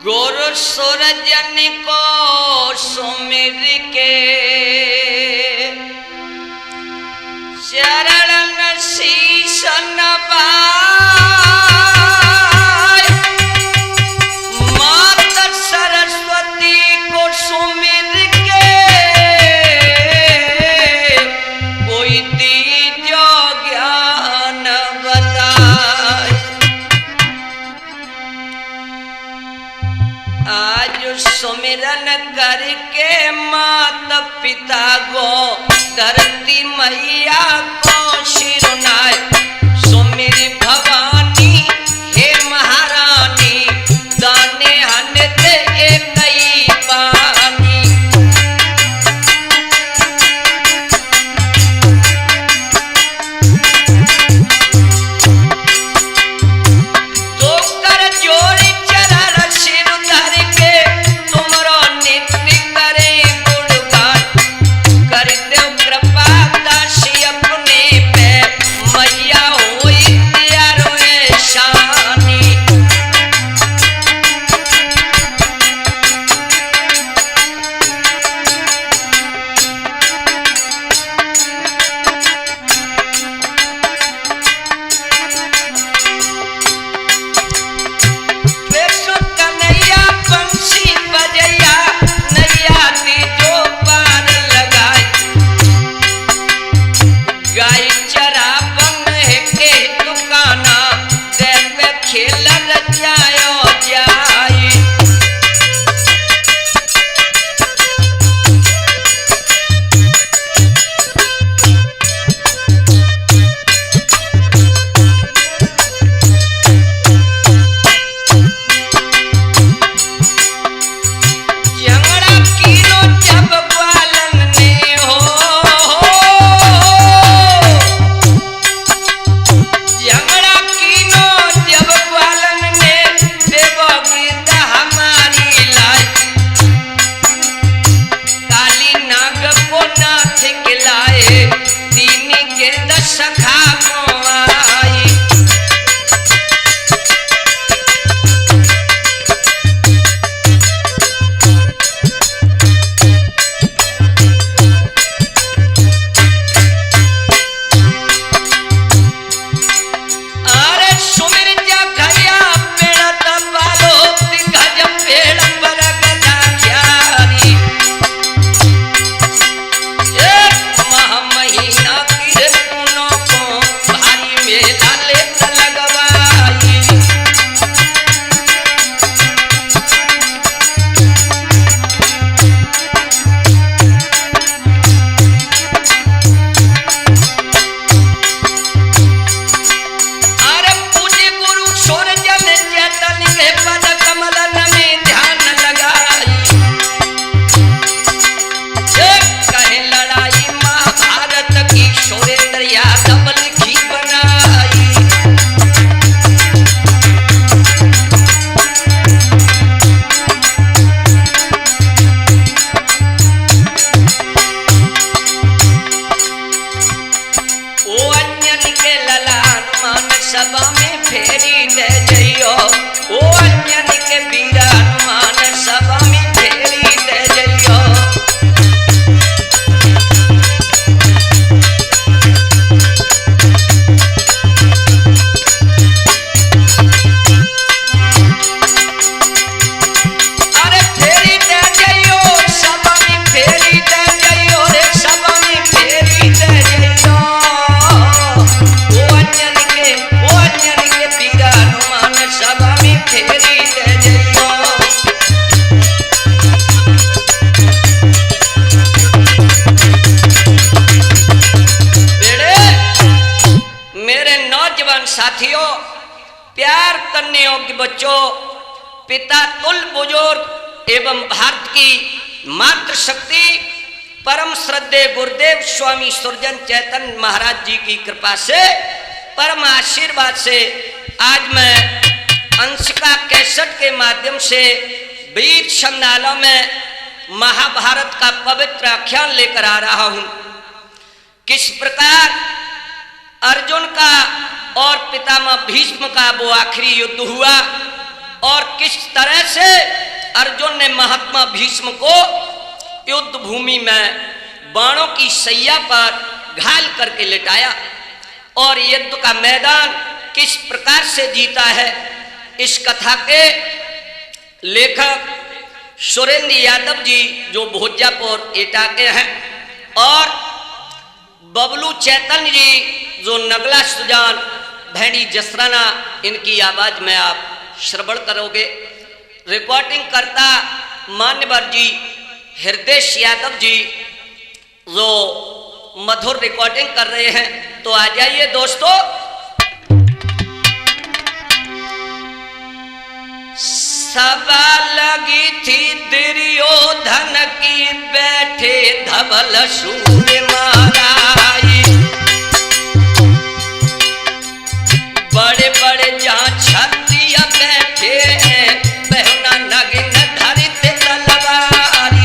गुरु सूरजन को सुमिर के चरण शीश नवाए, माता सरस्वती को सुमिर के कोई दीजो ज्ञान बताए। आज सुमिरन करके माता पिता को धरती मैया को शिरोनाए। सुमिर भवानी हे महारानी, दाने हनते एक नई पानी। तो कर जोड़ी चरण सिर धर के तुमरो नित्य करे गुणगान। कर दो कृपा दासी अपने पे, मैया होई त्यारो शानी। कृष्ण कन्हैया बंसी बजैया, नैया तीजो पार लगाए। गाय चरा बन के दुकाना, देव खेल रचायो जाए। जंगड़ा कीनो जब ग्वालन ने हो, जंगड़ा कीनो जब ग्वालन ने, देवो गीत हमारी लाई। काली नाग को नाथ खिलाए, दीन के दशखा को आई। अरे सुमिर जा घया पेड़ तबालो, दिग्गज पेड़ पर गदा क्यारी। एक महीना की ऋतुनों को भारी मेला लेत लगवाई। अरे पूज्य गुरु सूरजन चेतन के पद कमलन में ध्यान लगाई। कहे लड़ाई महाभारत की, सुरेंद्र यादव लिखी बनाई। ओ अन्यन के ललान मान सभा में फेरी दे जइयो। ओ अन्यन के वीरान मान सभा में फेरी दे जइयो। अरे फेरी दे जइयो, सभा में फेरी दे जइयो रे, सभा में फेरी दे जइयो। ओ अन्यन के वीरा हनुमान सभा में फेरी दे जइयो। बेड़े मेरे नौजवान साथियों, प्यार करने योग्य बच्चों, पिता तुल बुजुर्ग एवं भारत की मातृशक्ति परम श्रद्धेय गुरुदेव स्वामी सुरजन चैतन्य महाराज जी की कृपा से, परम आशीर्वाद से आज मैं अंशिका कैसेट के माध्यम से वीर संग्रहालय में महाभारत का पवित्र आख्यान लेकर आ रहा हूं। किस प्रकार अर्जुन का और पितामह भीष्म का वो आखिरी युद्ध हुआ और किस तरह से अर्जुन ने महात्मा भीष्म को युद्ध भूमि में बाणों की सैया पर घायल करके लिटाया और युद्ध का मैदान किस प्रकार से जीता है, इस कथा के लेखक सुरेंद्र यादव जी जो भोजापुर एटा के हैं और बबलू चैतन्य जी जो नगला सुजान भेड़ी जसराना, इनकी आवाज में आप श्रवण करोगे। रिकॉर्डिंग करता मान्यवर जी हृदय यादव जी जो मधुर रिकॉर्डिंग कर रहे हैं, तो आ जाइए दोस्तों। सभा लगी थी दुर्योधन की, बैठे धवल सूर्य महाराज, बड़े बड़े जहाँ क्षत्रिय बैठे हैं, बहुना नगिन धरित तलवारी।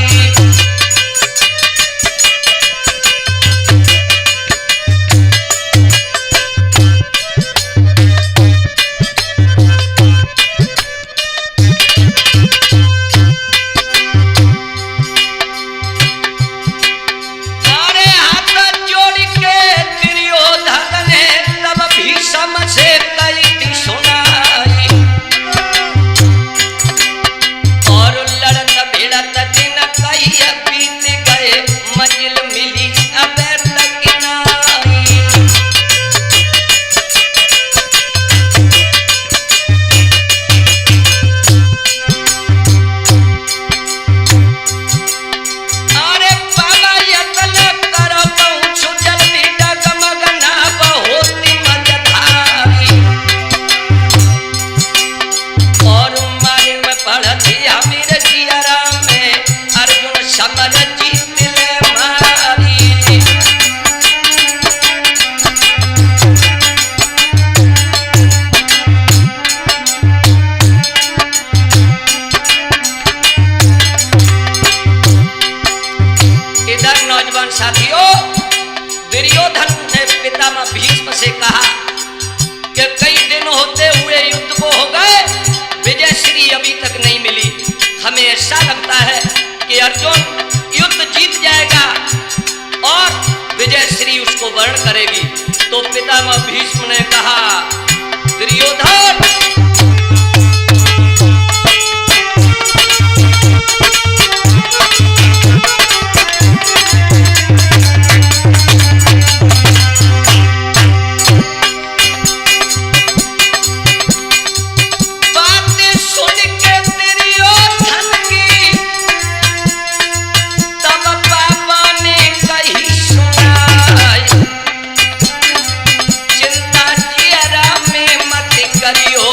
साथियों, दुर्योधन ने पितामह भीष्म से कहा कि कई दिन होते हुए युद्ध को हो गए, विजय श्री अभी तक नहीं मिली। हमें ऐसा लगता है कि अर्जुन युद्ध जीत जाएगा और विजय श्री उसको वर्ण करेगी। तो पितामह भीष्म ने कहा, दुर्योधन चिंता जिया में मत करियो,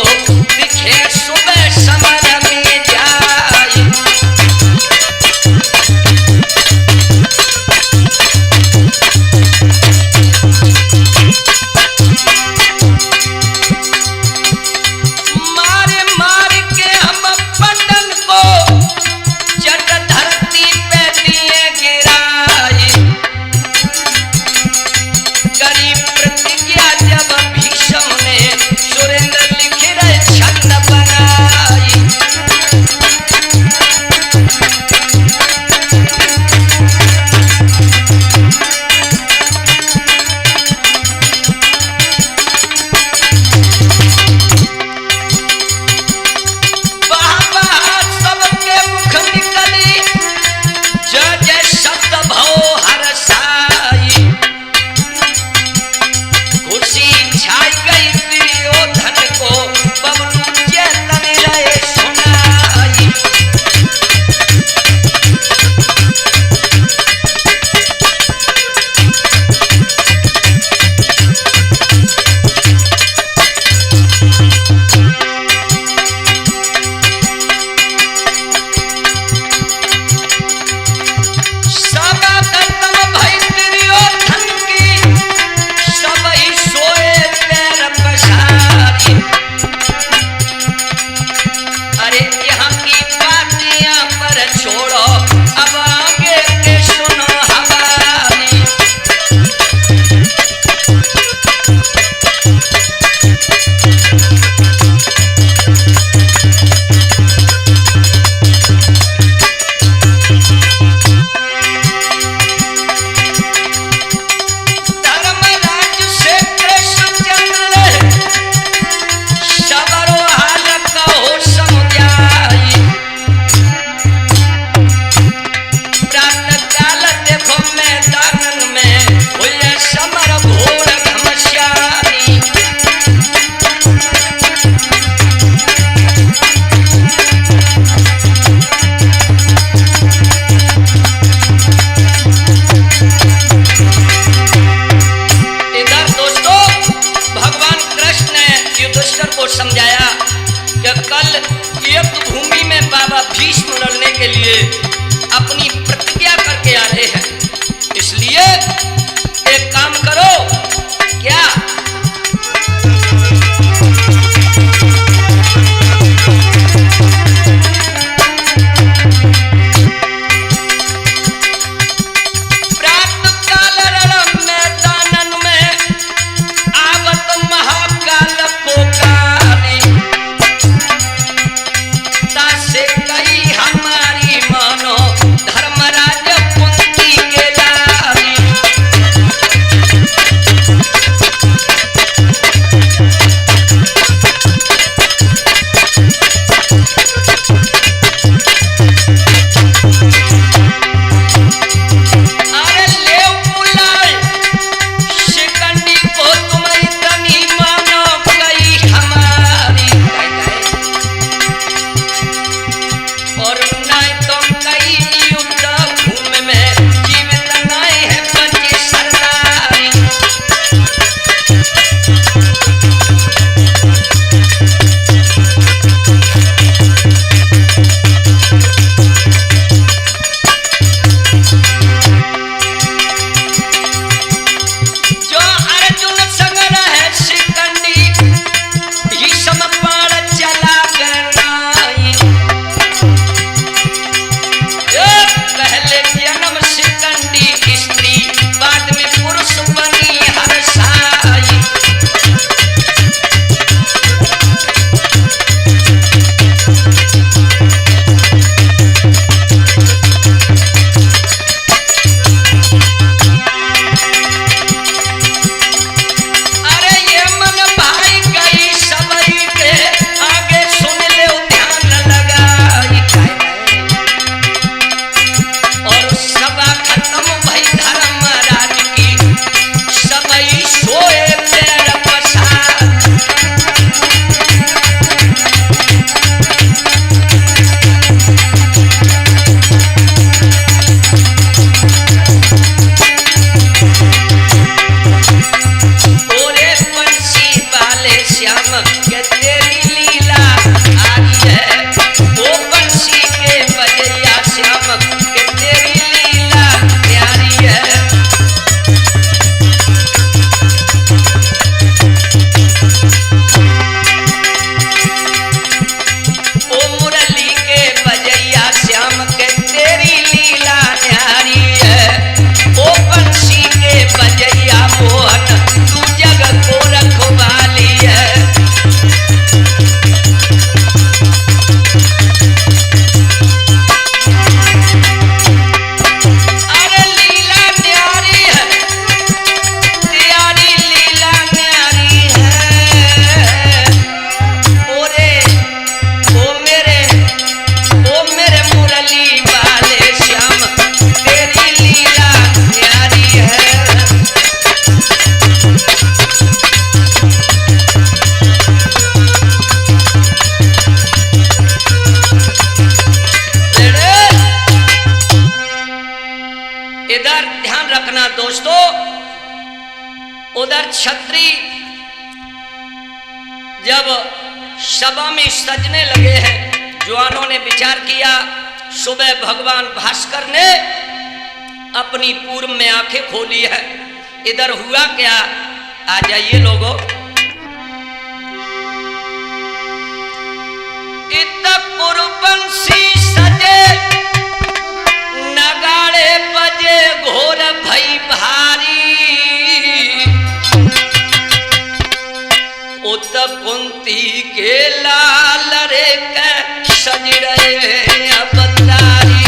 उधर छत्री जब सभा में सजने लगे हैं, जवानों ने विचार किया। सुबह भगवान भास्कर ने अपनी पूर्व में आंखें खोली है। इधर हुआ क्या, आ जाइए लोगों। इत पुरबंसी सजे नगाड़े बजे घोर भई भारी। उत कुंती के लाल रे के सज रहे अवतारी।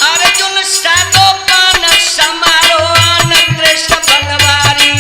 अर्जुन साधो पान समारोह कृष्ण भगवारी।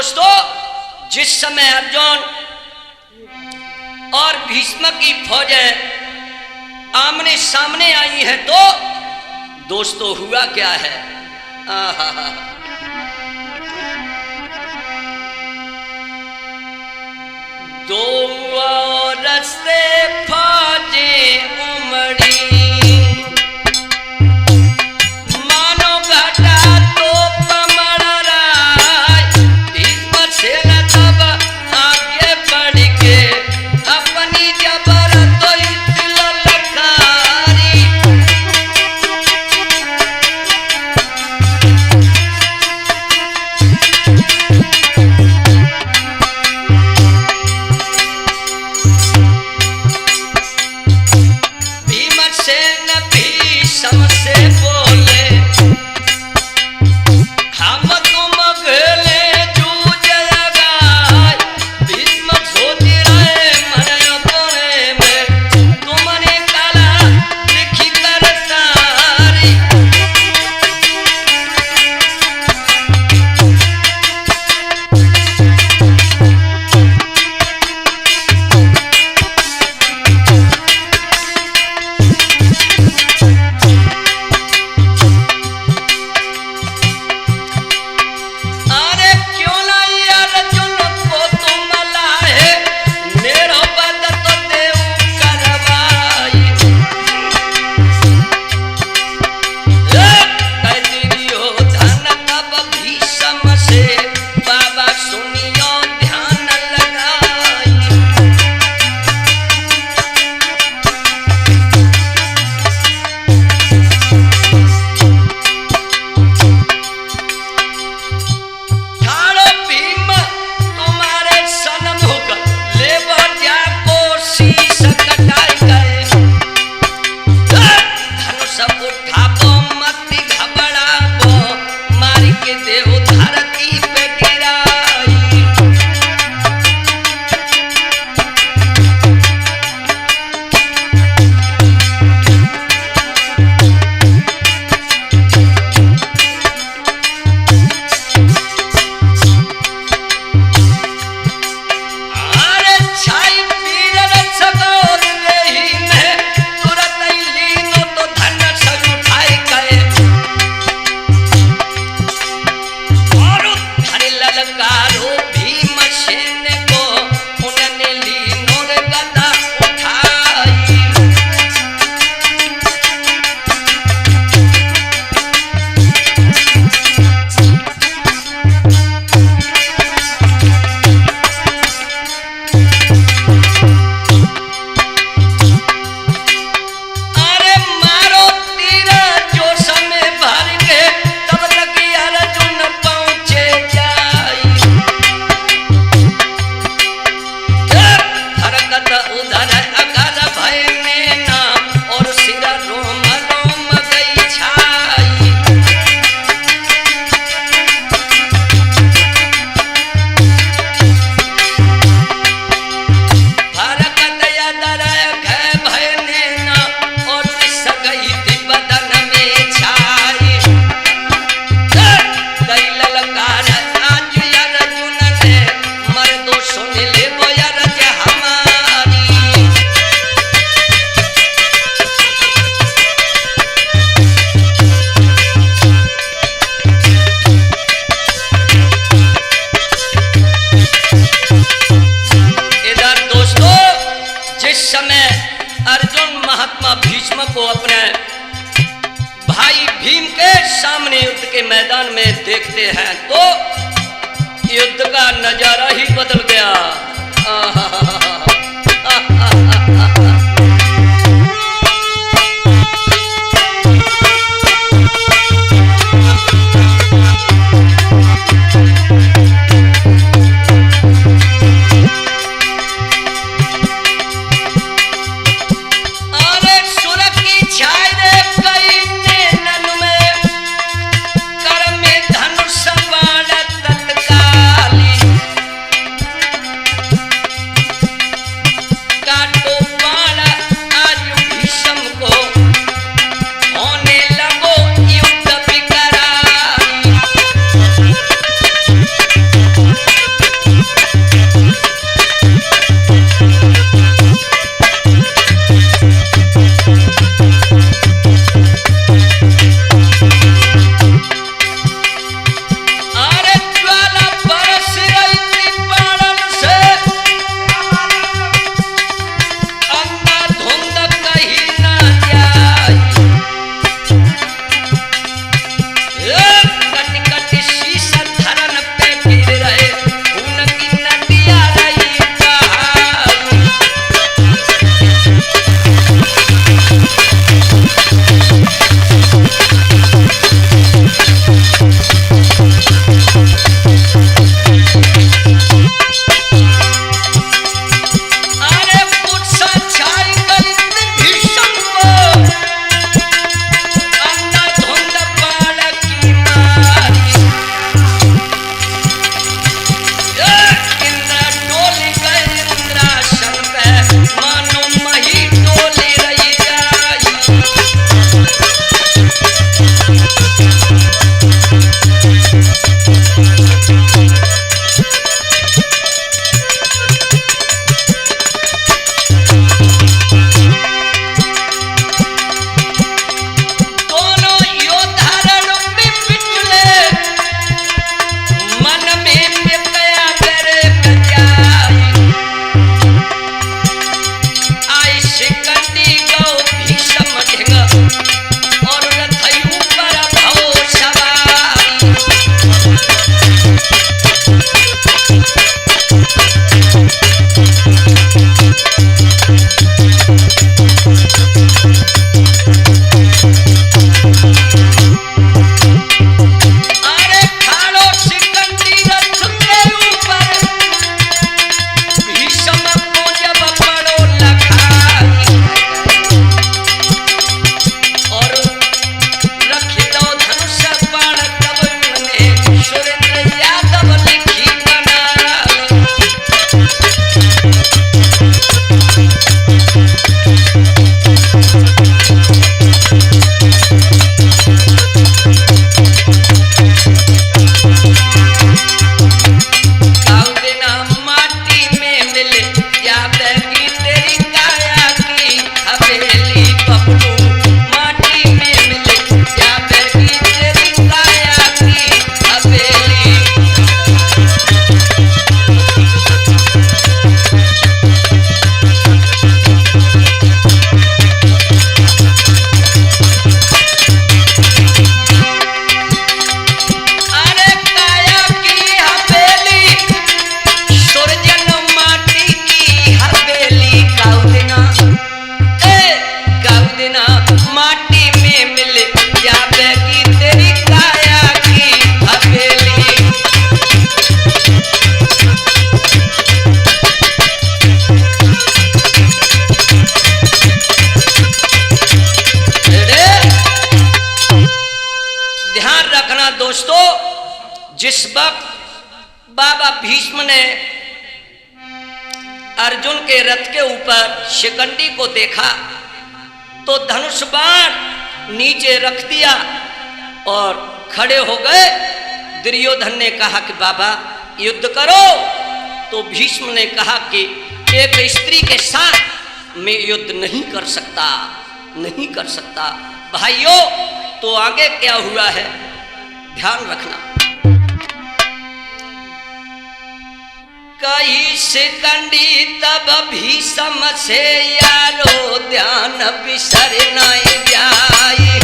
दोस्तों, जिस समय अर्जुन और भीष्म की फौजें आमने सामने आई है तो दोस्तों हुआ क्या है? दो रस्ते फौजें उमड़ी, मानो घटा तो पमड़राय, भीष्म सेना तब आगे बढ़ के अपनी जबर तो ललकारी। मैदान में देखते हैं तो युद्ध का नजारा ही बदल गया। ध्यान रखना दोस्तों, जिस वक्त बाबा भीष्म ने अर्जुन के रथ के ऊपर शिखंडी को देखा तो धनुष बाण नीचे रख दिया और खड़े हो गए। दुर्योधन ने कहा कि बाबा युद्ध करो, तो भीष्म ने कहा कि एक स्त्री के साथ मैं युद्ध नहीं कर सकता, नहीं कर सकता। भाइयों, तो आगे क्या हुआ है ध्यान रखना। कही शिखंडी तब भीष्म से यारो ध्यान बिसर नहीं जाई।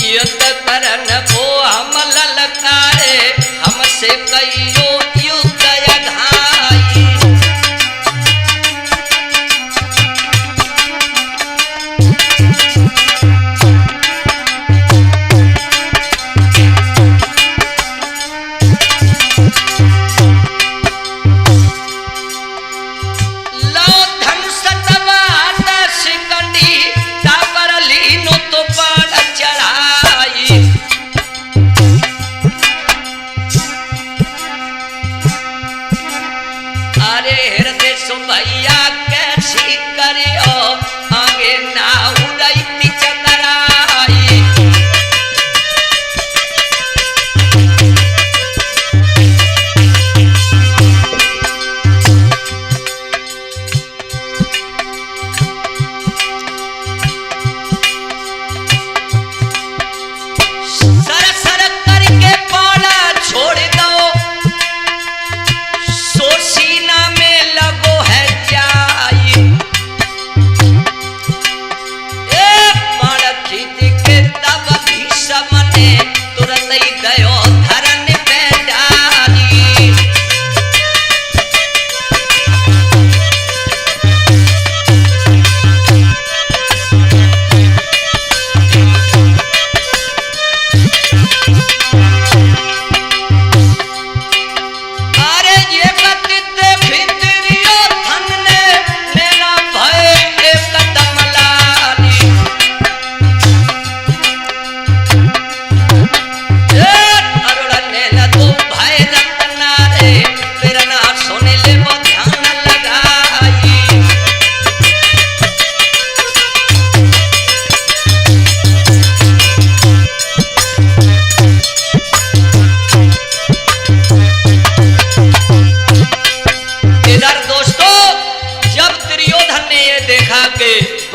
युद्ध करन को हम ललकारे, हमसे कईयो युद्ध अघाई। भैया कैसी करियो आगे ना उड़ती चतराई। सर सर करके पाला छोड़ दो, सोसीना में लगो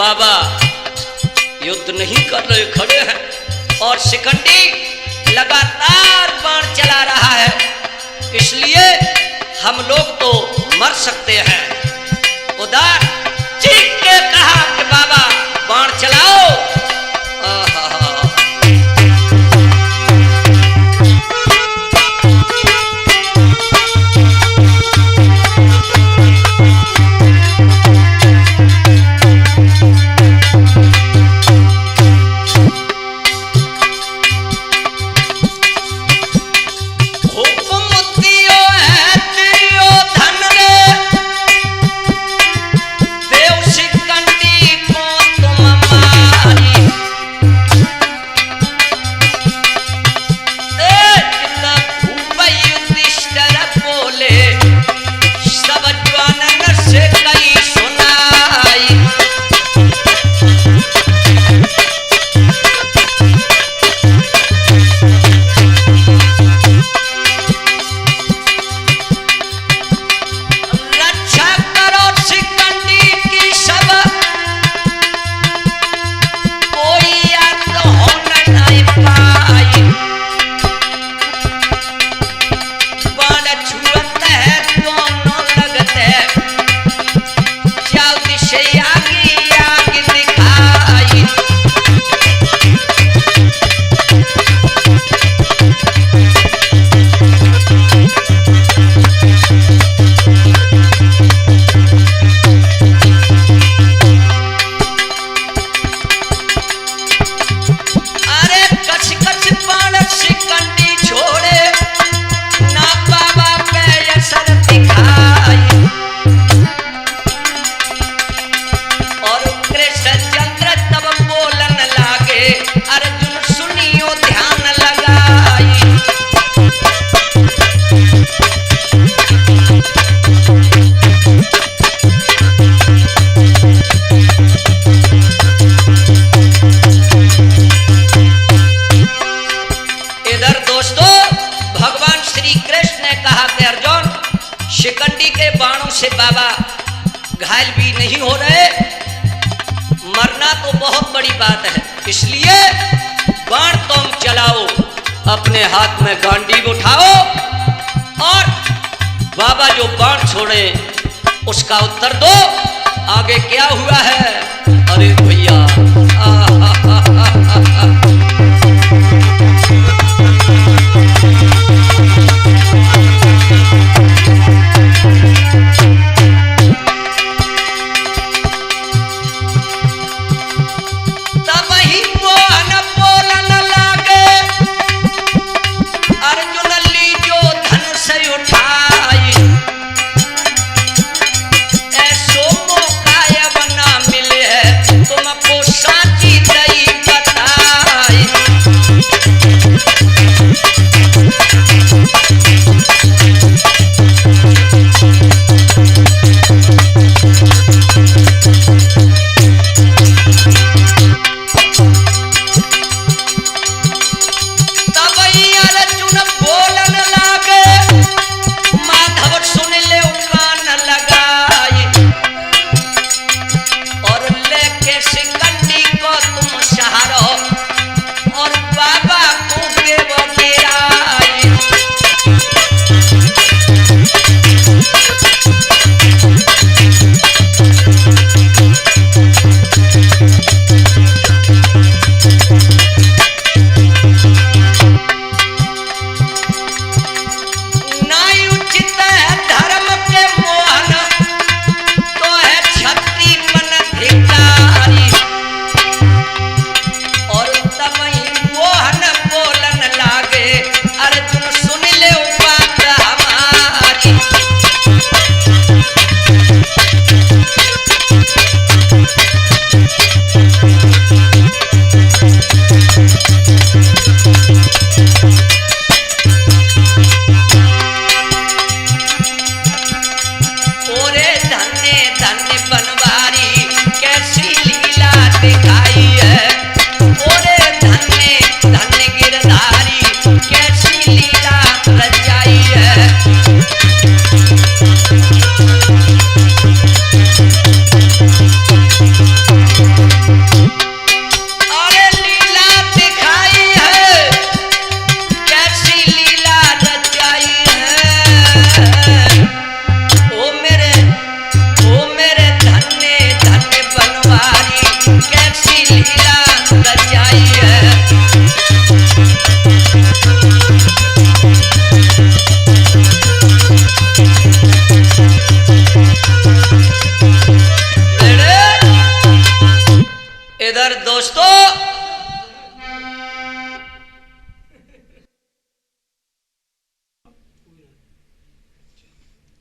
बाबा युद्ध नहीं कर रहे, खड़े हैं और शिखंडी लगातार बाण चला रहा है, इसलिए हम लोग तो मर सकते हैं। उधर चीख के कहा कि बाबा बाण चलाओ। देव शिखंडी मरना तो बहुत बड़ी बात है, इसलिए बाण तुम चलाओ, अपने हाथ में गांडीव उठाओ और बाबा जो बाण छोड़े उसका उत्तर दो। आगे क्या हुआ है? अरे भैया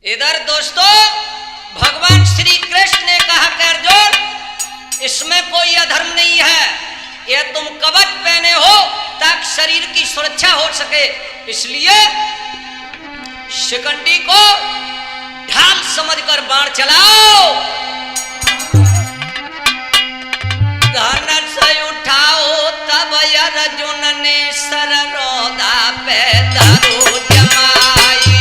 इधर दोस्तों भगवान श्री कृष्ण ने कहा कि अर्जुन इसमें कोई अधर्म नहीं है, ये तुम कवच पहने हो ताकि शरीर की सुरक्षा हो सके, इसलिए शिकंडी को ढाल समझकर बाण चलाओ। धनुष उठाओ तब अर्जुन ने सररोदा पे दारू जमाई,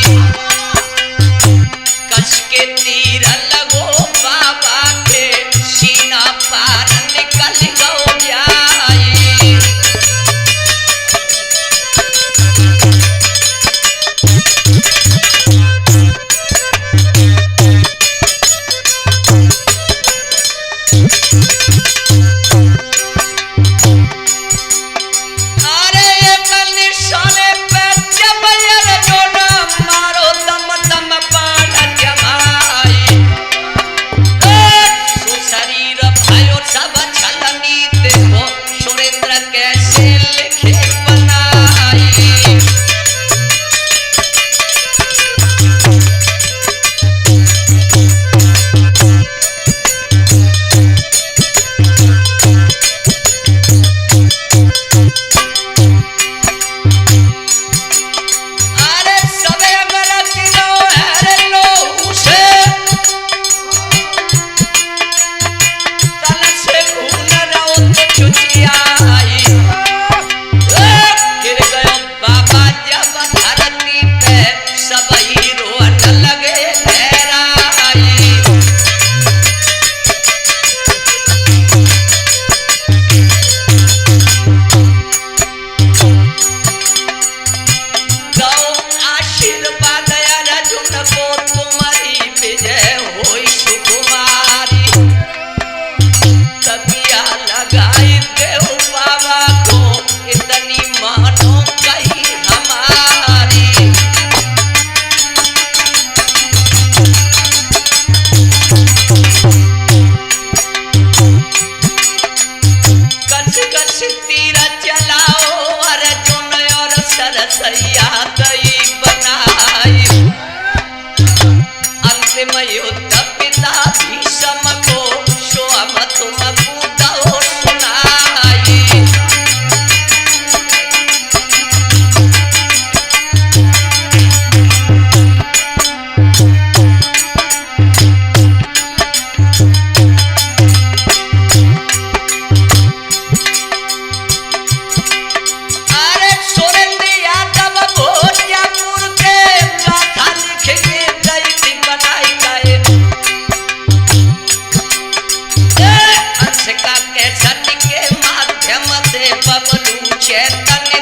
कस के तीर लगो बाबा के सीना पार निकल गो जाई। अरे एक निशाने पे जब तीर चलाओ अर्जुन और सरसैया गई बनाई। अंतिम युद्ध पिता भीष्म को स्वयं तुमको दो सुनाई। अरे सुरेंद्र यादव भोजपुर के गाथा लिख के गई थी बनाई गए। अंश का कैसेट के माध्यम से बबलू चैतन्य